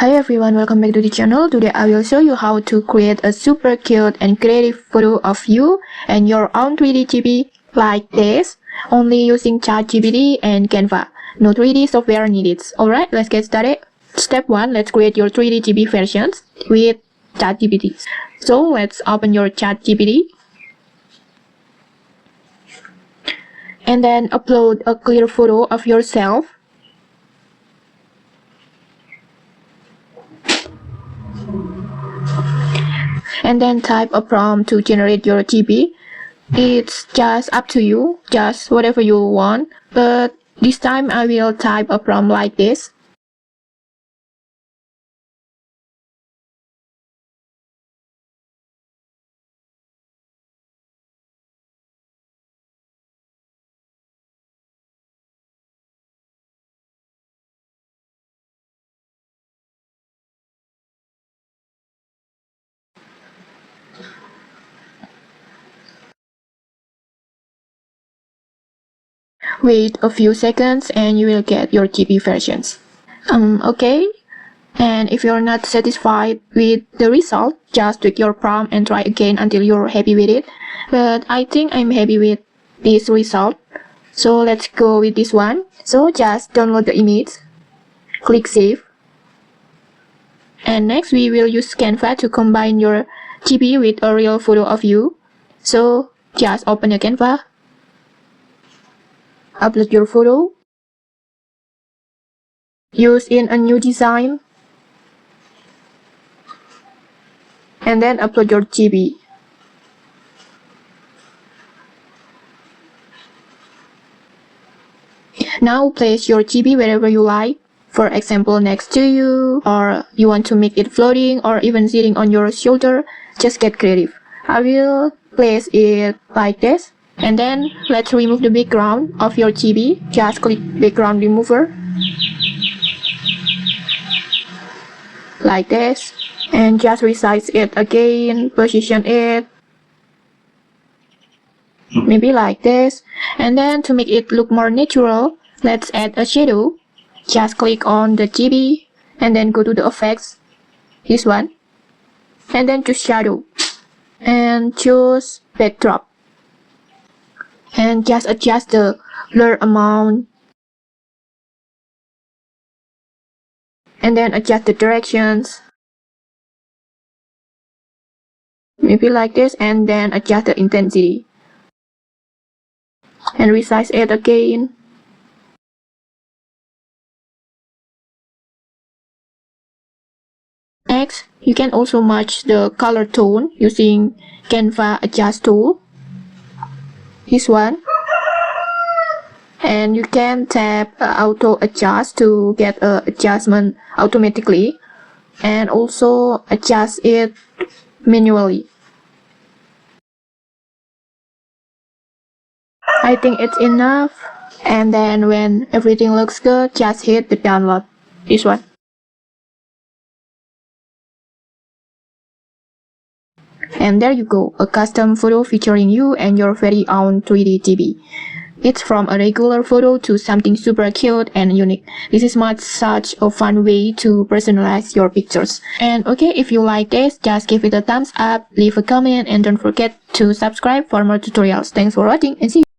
Hi everyone, welcome back to the channel. Today I will show you how to create a super cute and creative photo of you and your own 3D chibi like this, only using ChatGPT and Canva. No 3D software needed. Alright, let's get started. Step 1, let's create your 3D chibi versions with ChatGPT. So let's open your ChatGPT and then upload a clear photo of yourself. And then type a prompt to generate your chibi. It's just up to you, just whatever you want, but this time I will type a prompt like this. Wait a few seconds and you will get your chibi versions. Okay. And if you're not satisfied with the result, just tweak your prompt and try again until you're happy with it. But I think I'm happy with this result. So let's go with this one. So just download the image, click save. And next we will use Canva to combine your chibi with a real photo of you. So just open your Canva, upload your photo, use in a new design, and then upload your chibi. Now place your chibi wherever you like. For example, next to you, or you want to make it floating, or even sitting on your shoulder. Just get creative. I will place it like this. And then let's remove the background of your chibi. Just click background remover. Like this. And just resize it again, position it. Maybe like this. And then to make it look more natural, let's add a shadow. Just click on the chibi and then go to the effects, this one, and then choose shadow and choose backdrop and just adjust the blur amount and then adjust the directions, maybe like this, and then adjust the intensity and resize it again. Next, you can also match the color tone using Canva adjust tool, this one, and you can tap auto adjust to get a adjustment automatically and also adjust it manually. I think it's enough, and then when everything looks good, just hit the download, this one. And there you go, a custom photo featuring you and your very own 3D chibi. It's from a regular photo to something super cute and unique. This is such a fun way to personalize your pictures. And okay, if you like this, just give it a thumbs up, leave a comment, and don't forget to subscribe for more tutorials. Thanks for watching and see you.